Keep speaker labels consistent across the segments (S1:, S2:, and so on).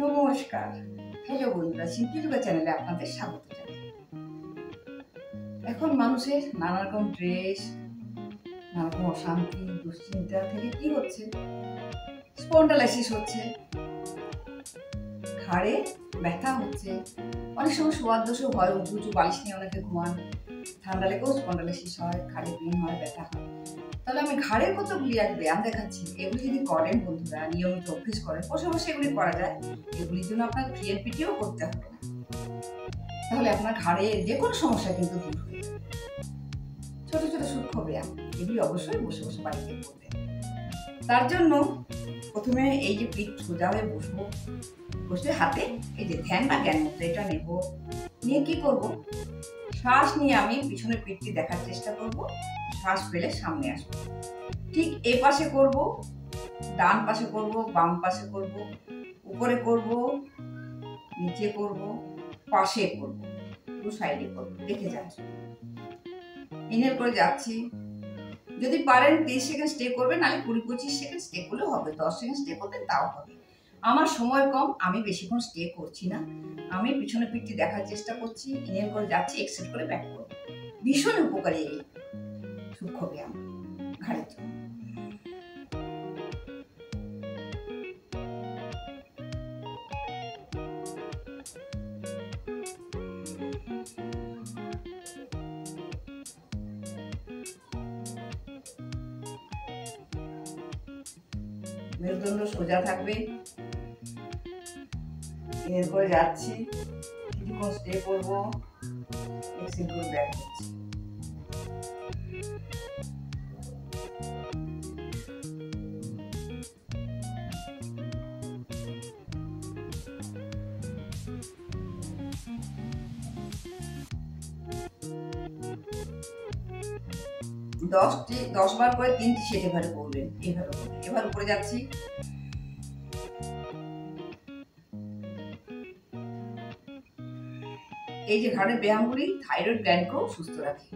S1: নমস্কার, হ্যালো বন্ধুরা, শিল্পী যোগা চ্যানেলে আপনাদের স্বাগত জানাই। এখন মানুষের নানা রকম ড্রেস, নানা রকম অশান্তি, দুশ্চিন্তা থেকে কি হচ্ছে, স্পন্ডালাইসিস হচ্ছে, ঘাড়ে ব্যথা হচ্ছে, অনেক সময় শোয়ার দোষও হয়, উঁচু উঁচু বালিশ নিয়ে অনেকে ঘুমান, ঠান্ডা লেগেও স্পন্ডালাইসিস হয়, ঘাড়ে পেন হয়, ব্যথা হয়। তাহলে আমি ঘাড়ের কতগুলি আজ ব্যায়াম দেখাচ্ছি, এগুলি যদি করেন বন্ধুরা, নিয়মিত অভ্যেস করেন, বসে বসে এগুলি করা যায়, এগুলির জন্য আপনার পিটিও করতে হবে না। তাহলে আপনার ঘাড়ে যে কোনো সমস্যা কিন্তু দূর হয়ে যাবে। ছোট ছোট সূক্ষ্ম ব্যায়াম, এগুলি অবশ্যই বসে বসে বাড়িতে করবেন। তার জন্য প্রথমে এই যে পিঠ সোজা হয়ে বসবো, বসে হাতে এই যে ধ্যান বা জ্ঞান মুদ্রা এটা নেব, নিয়ে কি করব, শ্বাস নিয়ে আমি পিছনে পিঠটি দেখার চেষ্টা করব, শ্বাস ফেলে সামনে আসবো। ঠিক এই পাশে করব, ডান পাশে করব, বাম পাশে করব, উপরে করব, নিচে করব, পাশে করব, দু সাইডে করব, দেখে যান। ইনহেল করে যাচ্ছি, যদি পারেন 30 সেকেন্ড স্টে করবেন, নাহলে 20-25 সেকেন্ড স্টে করলেও হবে, 10 সেকেন্ড স্টে করবেন তাও হবে। আমার সময় কম, আমি বেশিক্ষণ স্টে করছি না, আমি পিছনে পিঠটি দেখার চেষ্টা করছি, ইনহেল করে যাচ্ছি, এক্সহেল করে ব্যাক করব। ভীষণ উপকারী এই সূক্ষ্ম ব্যায়াম ঘাড়ের জন্য। মেরুদণ্ড সোজা থাকবে, ইনহেল করে যাচ্ছি, কিছুক্ষণ স্টে করব, এক্সহেল করে ব্যাক করছি। দশ বার করে 3টি সেট এভাবে করবেন, এইভাবে করবেন। এবার উপরে যাচ্ছি, এই যে ঘাড়ের ব্যায়ামগুলি থাইরয়েড গ্ল্যান্ডকেও সুস্থ রাখে।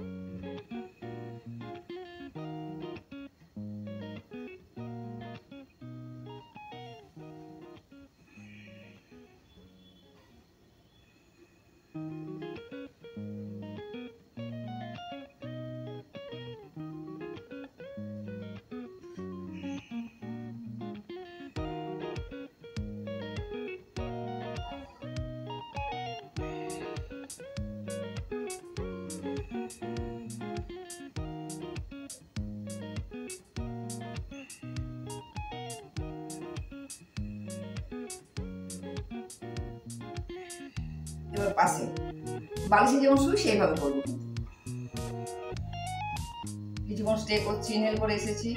S1: এবার পাশে বালিশে যেমন শুই সেইভাবে করবো। কিছুক্ষণ স্টে করছি, ইনহেল করে এসেছি,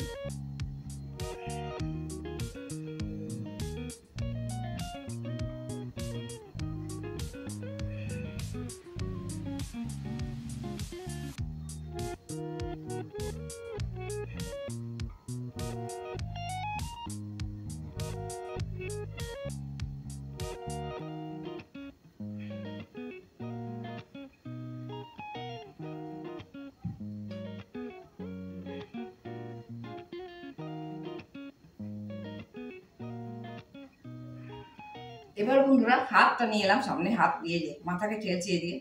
S1: এবার বন্ধুরা হাতটা নিয়ে এলাম সামনে, হাত দিয়ে মাথাকে ঠেলছে দিয়ে,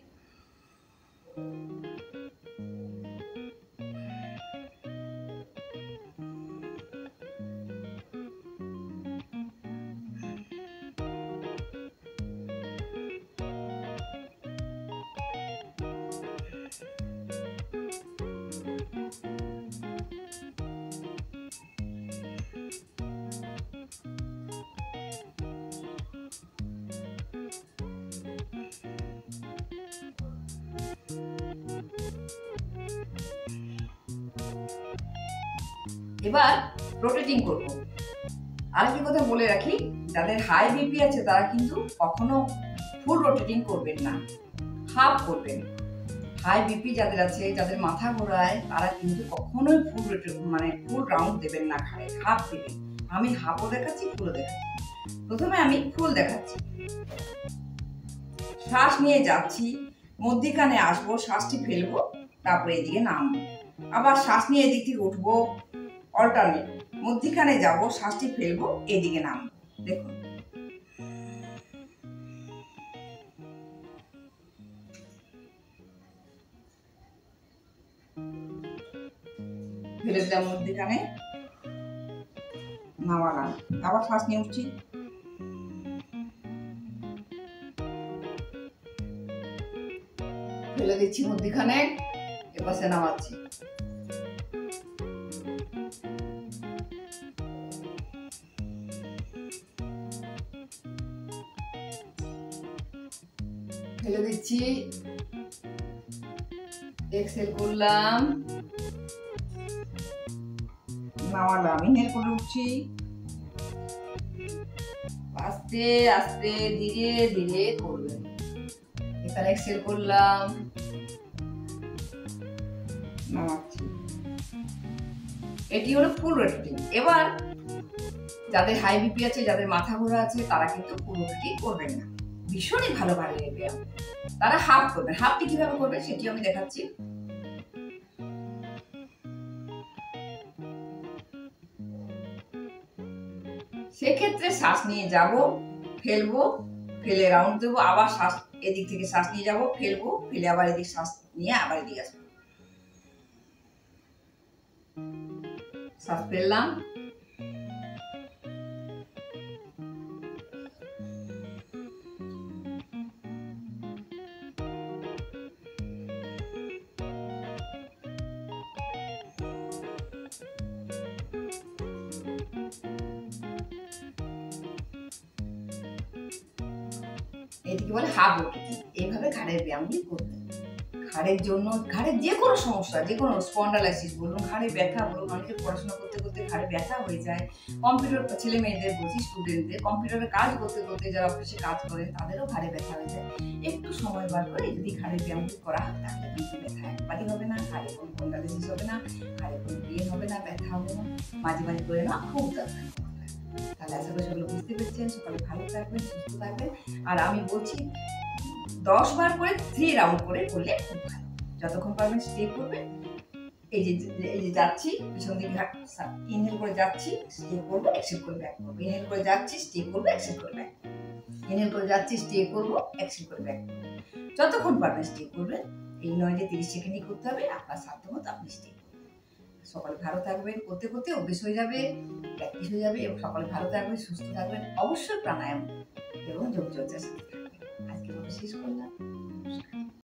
S1: এবার রোটেটিং করব। আরেকটি কথা বলে রাখি, যাদের হাই বিপি আছে তারা কিন্তু কখনো ফুল রোটেটিং করবেন না, হাফ করবেন। হাই বিপি যাদের আছে, যাদের মাথা ঘোরায়, তারা কিন্তু কখনোই ফুল রাউন্ড দেবেন না ঘাড়ে, হাফ দেবেন। আমি হাফও দেখাচ্ছি, ফুলও দেখাচ্ছি। প্রথমে আমি ফুল দেখাচ্ছি, শ্বাস নিয়ে যাচ্ছি, মধ্যিখানে আসবো, শ্বাসটি ফেলবো, তারপরে এদিকে নামবো, আবার শ্বাস নিয়ে এদিক থেকে উঠবো, অল্টারনেট, মধ্যিখানে যাব, শ্বাসটি ফেলবো, এদিকে নামবো। দেখুন, ফেলে দিলাম মধ্যিখানে, নামালাম, আবার শ্বাস নিয়ে উঠছি, ফেলে দিচ্ছি মধ্যিখানে, এপাশে নামাচ্ছি, ফেলে দিচ্ছি, এক্সেল করলাম, নামালাম, ইনহেল করে উঠছি, আস্তে আস্তে ধীরে ধীরে করবেন। এখানে এক্সেল করলাম, নামাচ্ছি। এটি হলো ফুল রোটেটিং। এবার যাদের হাই বিপি আছে, যাদের মাথা ঘোরা আছে, তারা কিন্তু ফুল রোটেটিং করবেন না, ভীষণই ভালো ব্যায়াম। তারা হাফ করবেন। হাফটি কিভাবে করবেন সেটি আমি দেখাচ্ছি। সেক্ষেত্রে শ্বাস নিয়ে যাব, ফেলবো, ফেলে রাউন্ড দেবো, আবার শ্বাস এদিক থেকে শ্বাস নিয়ে যাব, ফেলবো, ফেলে আবার এদিক শ্বাস নিয়ে আবার এদিকে আসবো। শ্বাস ফেললাম, এটিকে বলে হাফ রোটেটিং। এইভাবে ঘাড়ের ব্যায়ামগুলি করবেন। ঘাড়ের জন্য, ঘাড়ের যে কোনো সমস্যা, যে কোনো স্পন্ডালাইসিস বলুন, ঘাড়ে ব্যথা বলুন, অনেকে পড়াশোনা করতে করতে ঘাড়ে ব্যথা হয়ে যায়, কম্পিউটার ছেলে মেয়েদের বলছি, স্টুডেন্টদের কম্পিউটারে কাজ করতে করতে যারা অফিসে কাজ করেন তাদেরও ঘাড়ে ব্যথা হয়ে যায়। একটু সময় বার করে যদি ঘাড়ের ব্যায়ামগুলি করা হয় তাহলে কিন্তু ব্যথা একবারই হবে না, ঘাড়ে কোনো স্পন্ডালাইসিস হবে না, ঘাড়ে কোনো পেন হবে না, ব্যথা হবে না। মাঝে মাঝে করে নেওয়া খুব দরকার। তাহলে আশা করি সেগুলো বুঝতে পেরেছেন। সকালে ভালো থাকবেন, সুস্থ থাকবেন। আর আমি বলছি 10 বার করে 3 রাউন্ড করে করলে খুব ভালো। যতক্ষণ পারবেন স্টে করবেন। এই যে যাচ্ছি, পিছন দিকে ইনহেল করে যাচ্ছি, স্টে করবো, এক্সেল করে ব্যাক করবো, ইনহেল করে যাচ্ছি, স্টে করবো, এক্সেল করে ব্যাক, ইনহেল করে যাচ্ছি, স্টে করবো, এক্সেল করে ব্যাক। যতক্ষণ পারবেন স্টে করবেন। এই নয় যে 30 সেকেন্ডই করতে হবে, আপনার সাধ্য মতো আপনি স্টে করবেন। সকালে ভালো থাকবেন, করতে করতে অভ্যেস হয়ে যাবে, প্র্যাকটিস হয়ে যাবে, এবং সকালে ভালো থাকবেন, সুস্থ থাকবেন। অবশ্যই প্রাণায়াম এবং যোগচর্চার সাথে থাকবেন। আজকে শেষ করলাম।